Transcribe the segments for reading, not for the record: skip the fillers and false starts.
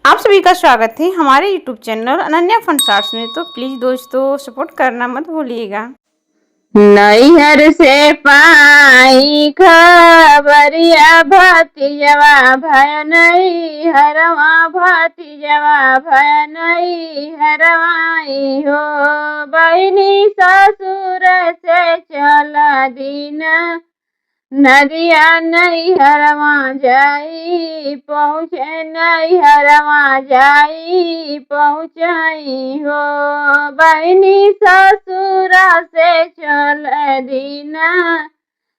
आप सभी का स्वागत है हमारे यूट्यूब चैनल अनन्या फन शॉर्ट्स में। तो प्लीज़ दोस्तों सपोर्ट करना मत भूलिएगा। नैहर से पाई खबरिया भतीजवा भय नैहरवा भतीजवा भय नैहरवाई हो। बहिनी ससुर से चल दिन नदिया नैहरवा जाई पहुँचे नैहरवा जाई पहुँचाई हो। बहिनी ससुर से चल दीना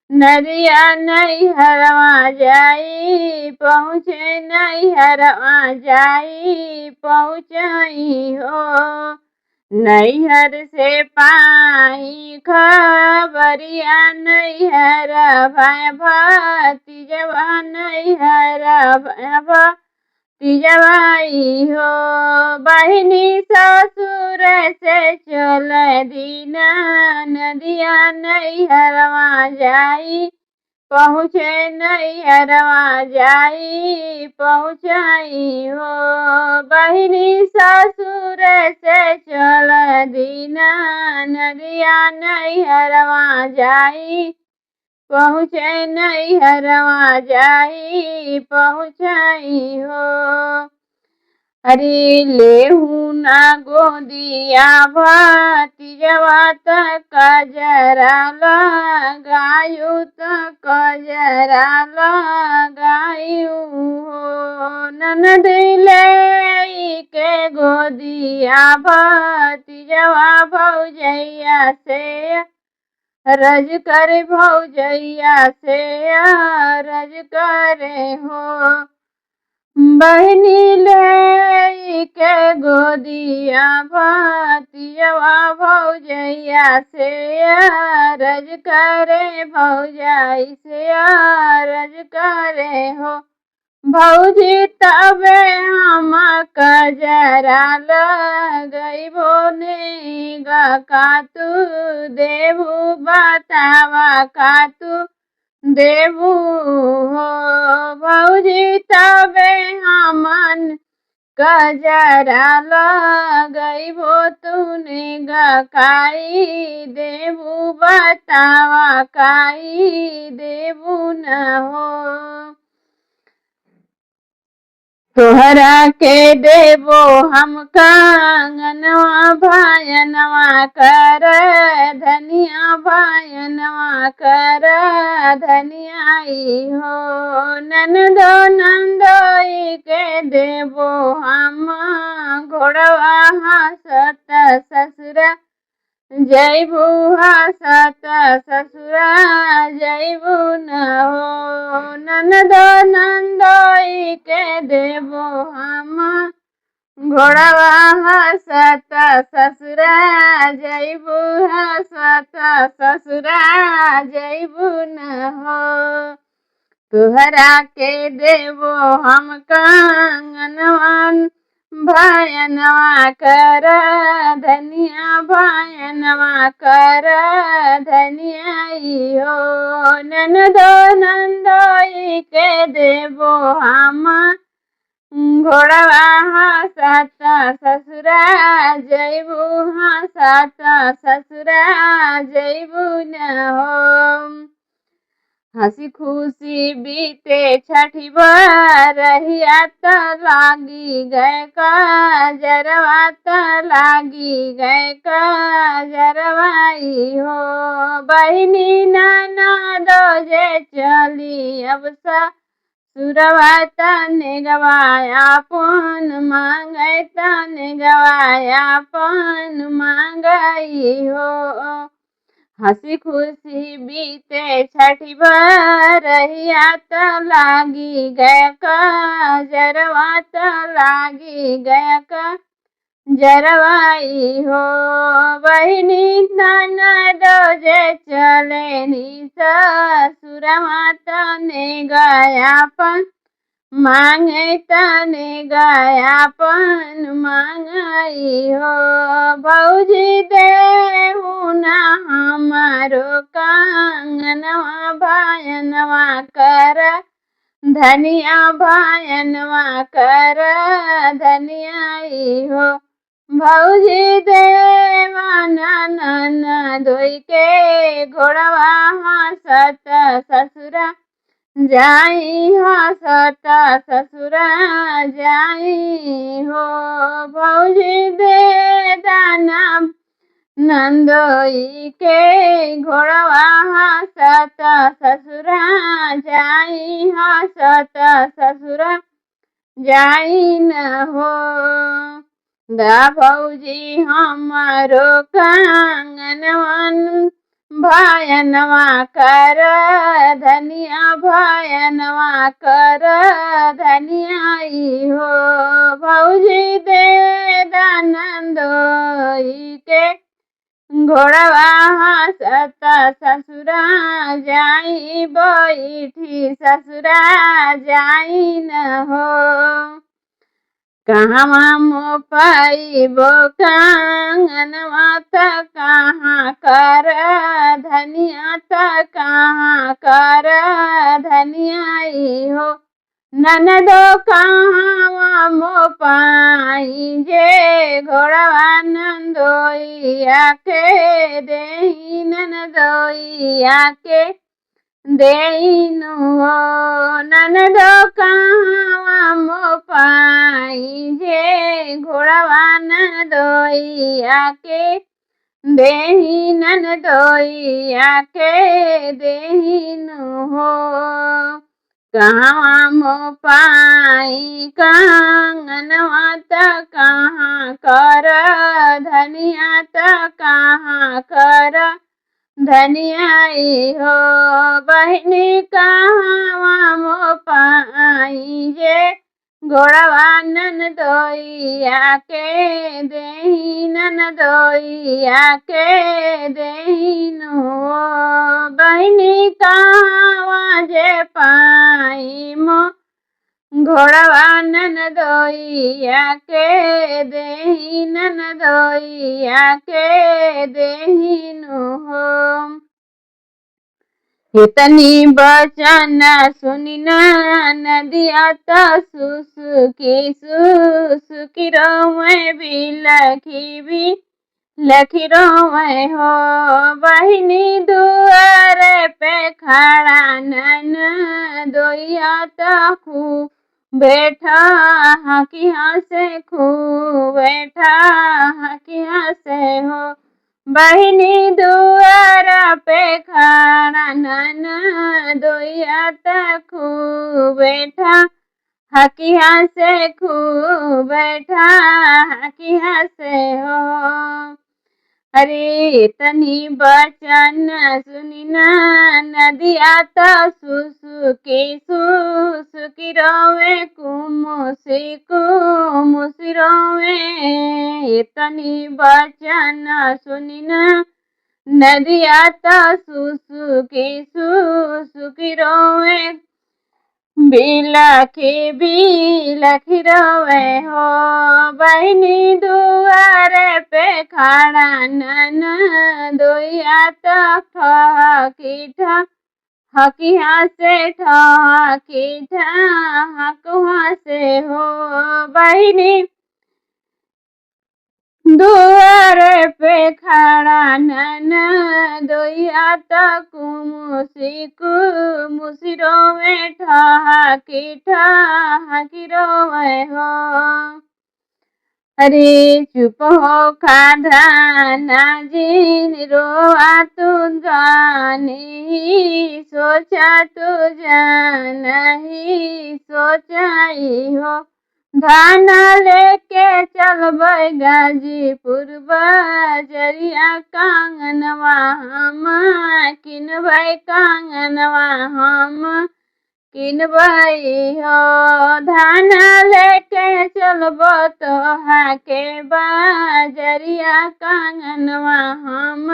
नदिया नैहरवा जाई पहुँचे नैहरवा जाई पहुँचाई हो। नैहर से पाई खबरिया नैहर भय भतीजवा नैहर भय भतीजवाई हो। बहिनी ससुर से चल दीना नदिया नैहरवा जाई पहुँचे नैहरवा जाई पहुँचाई हो। बहिनी ससुर से चल दीना नदिया नैहरवा जाई पहुँचे नैहरवा जाई पहुँचाई हो। अरे लेहू ना गोदिया भतीजवा कजरा लगायू कजरा लगायू हो। ननद ले के गोदिया भतीजवा भौजैया से रज करे भौजैया से रज करे हो। बहनी ले के गोदिया भतीजवा भौजैया से रज करे भौजाई से रज करे हो। भौजी तबे हम कजरा लगैबो ने का तू देबू बतावा का तू देबू हो। भौजी तबे हमन कजरा लगैबो तूने काई देबू बतावा काई देबू न हो। तोहरा के देबो हम कंगनवा भायनवा कर धनिया भायनवा कर धनियाई हो। ननदो नंदोई के देबो हम घोड़वा हंसत ससुरा जैबू हंसत ससुरा जैबू न हो। ननदो नंदोई के देबो हम घोड़वा हंसत ससुरा जैबू हंसत ससुरा जैबू न हो। तुहरा के देबो हम कंगनवा भायनवा कर धनिया भायनवा कर धनियाई हो। ननदो नंदोई के देबो हम घोड़वा हंसत ससुरा जैबू हंसत ससुरा जैबू न हो। हंसी खुशी बीते छठी बरहिया त लागी गए कजरवा त लागी गए कजरवाई हो। बहिनी ननदो जे चली अब सुरवा तने गवाया पन मांगे तने गवाया पन मांगई हो। हंसी खुशी बीते छठी बरहिया त लागी गया कजरवा त लागी गया कजरवाई हो। बहिनी ननदो जे चले नी ससुरवा तने गया पन मांगे तने गया पन मांगई हो। भौजी देहू ना हमारो कंगनवा भायनवा कर धनिया भयनवा कर धनियाई हो। भौजी देवा नन धोई के घोड़वा हंसत ससुरा जाई हंसत ससुरा जाई हो। भौजी दे दाना नंदोई के घोड़वा हंसत ससुरा जाई हंसत ससुरा जाई न हो। दा भौजी हमारो कांगनवन भयनवा कर धनिया भयनवा कर धनियाई हो। भौजी दे दानंदोई के घोड़वा हंसत ससुरा जाई बैठी ससुरा जाई न हो। कहवा मो पाइबो कांगनवा त कहाँ कर धनिया त कहाँ कर धनियाई हो। ननदो कहवा मो पाई जे घोड़वा नंदोइया के देही ननदोइया के देनु हो। ननदो कहवा मो पाई जे घोड़वा ननदोइया के देही ननदोइया के देहिनु हो। कहवा मो पाई कांगनवा त कहाँ कर धनिया त कहाँ कर धनियाई हो। बहिनी कहवा मो पाई जे घोड़वा ननदोइया के देही ननदोइया के देहिनु हो। बहिनी कहवा जे पाई मो घोड़वा ननदोइया के देही ननदोइया के देहिनु हो। इतनी बचन सुनी नदिया त सुसुकी रोवे बिलखी भी लखी रोवे हो। बहिनी दुआर पे खड़ा ननदोइया त खूब बैठा हकी हंसे खूब बैठा हकी हंसे हो। बहिनी दुआर पे खड़ा ननदोइया त खूब बैठा हकी हंसे खूब बैठा हकी हंसे हो। अरे तनी बचन सुनी नदिया त सुसुकी रोवे कुमुसी रोवे। तनी बचन सुनी नदिया त सुसुकी रोवे बिलखी रोवे हो। बहिनी दुआर पे खड़ा ननदोइया त हकी हंसे ठहकी ठहक हंसे हो। बहिनी दुआर पे खड़ा ननदोइया त कुमुसी रोवे ठहकी रोवे हो। अरे चुप हो खाधा नाजिन रोआ तू जानी सोचा तू नहीं सोचाई हो। धान लेके चलबै गाजीपुर बजरिया कांगनवा हम किनबै कांगनवा हम किनबै हो। धान लेके चलबो तोहा के बजरिया कांगनवा हम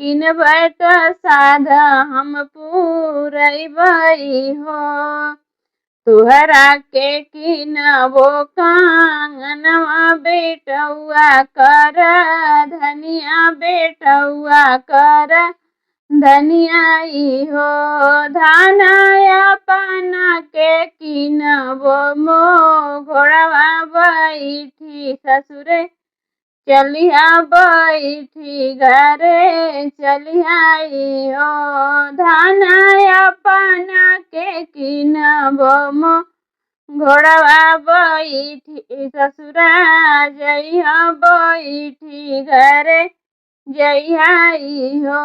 किनबै त साध हम पूरैबै हो। तुहरा के किनबो कांगनवा बेटौआ कर धनिया बेटौआ कर धनियाई हो धानाया पाना के किनबो मो घोड़वा बैठी ससुरे चलिया बैठी घरे चलियाई हो धानाया पाना के किनबो मो घोड़वा बैठी ससुरा जइहा बैठी घरे जइहाई हो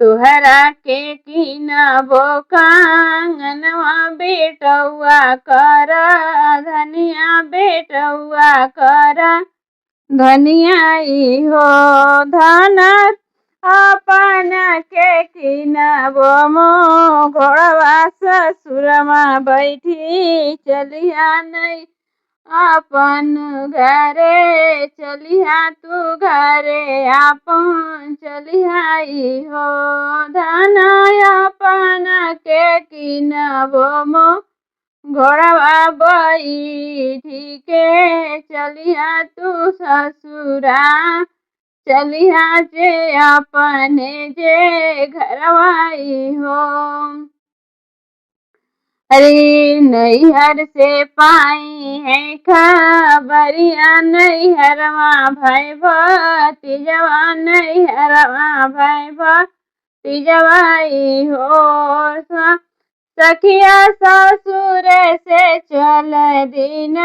तुहरा के किनबो कांगनवा बेटौआ कर धनिया बेटौआ कर धनियाई हो धन अपन के किनबो मो घोड़वा ससुरमा बैठी चलिया नहीं अपन घरे चलिया तू घरे अपन चलियाई हो धन अपन के किनबो मो घोड़वा बैठी के चलिया तू ससुरा चलिया जे अपने जे घरवाई हो अरे नैहर से पाई है खबरिया नैहरवा भय भतीजवा नैहरवा भय भतीजवाई हो सखिया ससुर से चल दिन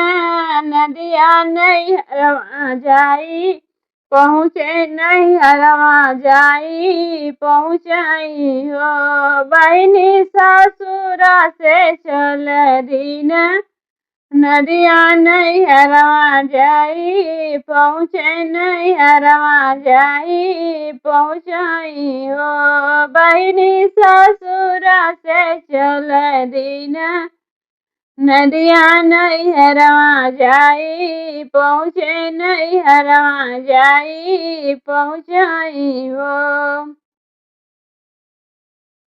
नदिया नैहरवा जाई पहुँचे नैहरवा जाई पहुँचाई हो बहनी ससुर से चल दिन नदिया नैहरवा जाई पहुँचे नैहरवा जाई पहुँचाई हो बहनी ससुर से चल दिन नदिया नैहरवा जाई पहुँचे नैहरवा जाई पहुँचाई हो